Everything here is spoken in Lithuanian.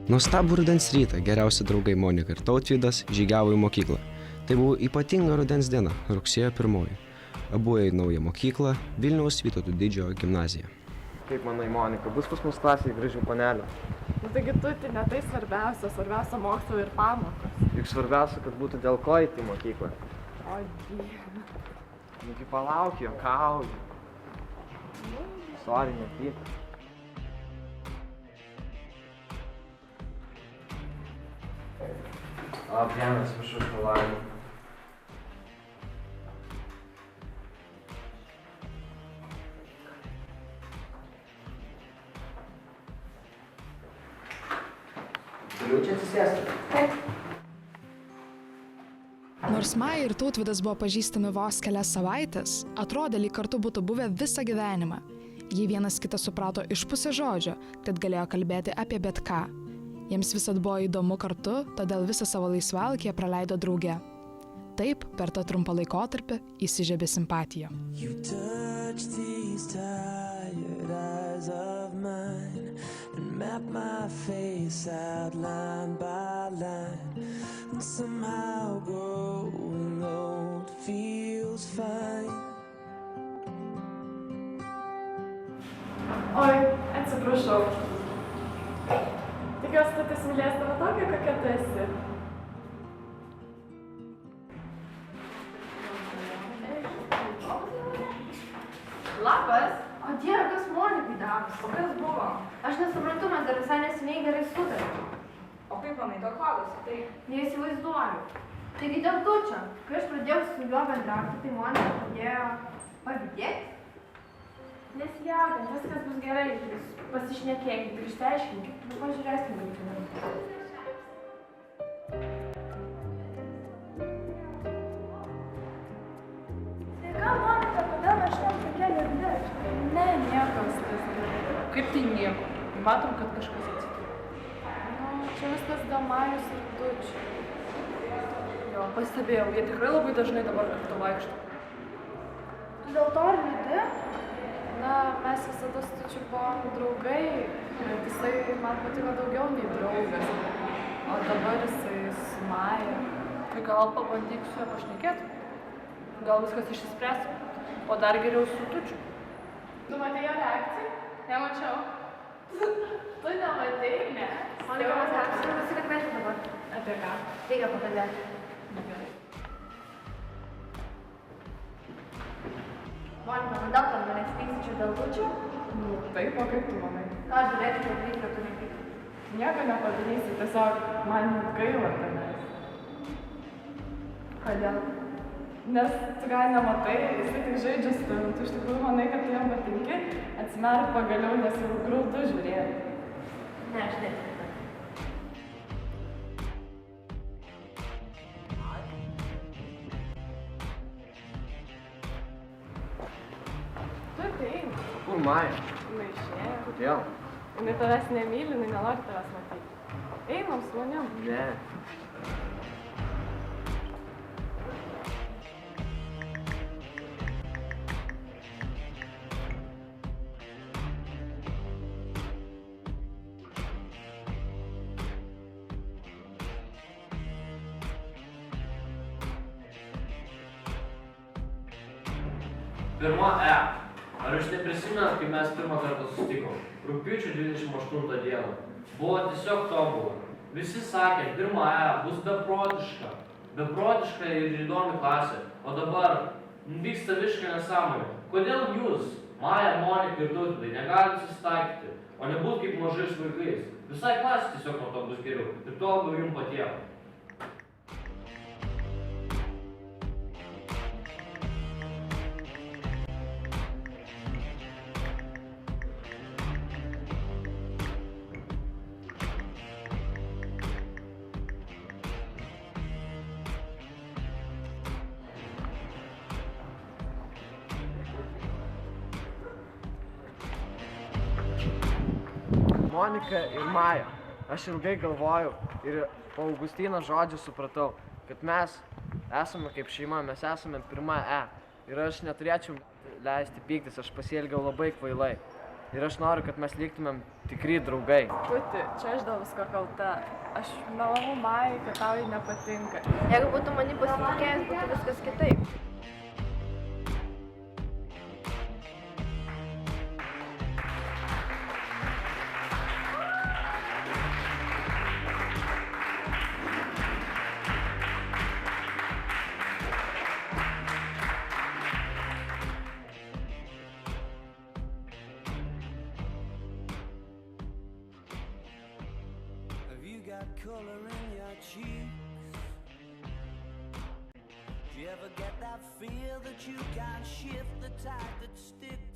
Nuostabų rudens rytą geriausi draugai Monika ir Tautvydas žygiavo į mokyklą. Tai buvo ypatinga rudens diena, rugsėjo 1. Abu ėjo į naują mokyklą, Vilniaus Vytauto Didžiojo gimnaziją. Kaip manai, Monika, bus pas mus klasėje gražių panelių? Taigi tu, tai ne tai svarbiausia mokslo ir pamokos. Juk svarbiausia, kad būtų dėl ko eiti į mokyklą. O dieve. Nugi palauk, juokauju. Sorry, nepyk. Vienas viršų palaimų. Galiu čia atsisėsti? Taip. Nors Maja ir Tautvydas buvo pažįstami vos kelias savaitės, atrodė, lyg kartu būtų buvę visą gyvenimą. Jie vienas kitą suprato iš pusės žodžio, tad galėjo kalbėti apie bet ką. Jiems visad buvo įdomu kartu, todėl visą savo laisvalaikį jie praleido drauge. Taip, per tą trumpą laikotarpį įsižiebė simpatija. Oi, atsiprašau. Tikiuosi, kad esi mylės tave tokia, kokia tu esi. Labas. O Dieve, kas Monikai darosi? O kas buvo? Aš nesuprantu, mes dar visai neseniai gerai sutarėme. O kaip manai, dėl ko visi tai? Neįsivaizduoju. Taigi dėl to čia, kai aš pradėjau su juo bendrauti, tai Monika pradėjo pavydėti. Nesijaudink, viskas bus gerai, jūs pasišnekėkit ir išsiaiškinkit. Nu, pažiūrėsim, kaip. Sveika, Monika, kodėl aš tam tokia liūdna? Ne, niekas. Kaip tai nieko? Matom, kad kažkas atsitiko. Nu, čia viskas dėl Majos ir Dučio. Jo, pastebėjau, jie tikrai labai dažnai dabar kartu vaikšto. Tu dėl to ir liūdi? Na, mes visada su Dučiu buvom draugai, bet jisai man patiko daugiau nei draugas. O dabar jisai su Maja. Tai gal pabandyk su juo pašnekėti? Gal viskas išsispręs? O dar geriau su Dučiu. Tu matei jo reakciją? Nemačiau. Tu nematei, ne? Monika, mes galime pasikalbėti dabar. Apie ką? Reikia pakalbėti. Gerai. Monika, kodėl tu manęs pyksti dėl Dučio? Nu, taip, o kaip tu manai? Ką aš galėčiau padaryti, kad tu nepykti? Nieko nepadarysi, tiesiog man gaila tavęs. Kodėl? Nes tu gal nematai, jisai tik žaidžia su tavim, tu iš tikrųjų manai, kad tu jam patinki, atsimerk pagaliau, nes jau graudu žiūrėti. Ne, aš netikiu. Tu ateini. Kur Maja? Jinai išėjo. Kodėl? Jinai tavęs nemyli, jinai nenori tavęs matyti. Einam su manim. Ne. Pirma E. Ar jūs neprisimenat, kai mes pirmą kartą susitikom? Rugpjūčio 28 dieną. Buvo tiesiog tobula. Visi sakė, pirma E bus beprotiška. Beprotiška ir įdomi klasė. O dabar vyksta visiškai nesąmonė. Kodėl jūs, Maja, Monika ir Tautvidai, negalite susitaikyti, o nebūt kaip mažais vaikais? Visai klasė tiesiog nuo to bus geriau. Ir to labiau jums patiems. Monika ir Maja. Aš ilgai galvojau ir po Augustino žodžių supratau, kad mes esame kaip šeima, mes esame pirma E. Ir aš neturėčiau leisti pyktis, aš pasielgiau labai kvailai. ir aš noriu, kad mes liktumėm tikri draugai. Puti, čia aš dėl visko kalta. Aš melavau Majai, kad tau ji nepatinka. Jeigu būtų mani pasitikėjęs, būtų viskas kitaip. Got color in your cheeks. Do you ever get that feel that you can't shift the tide that sticks?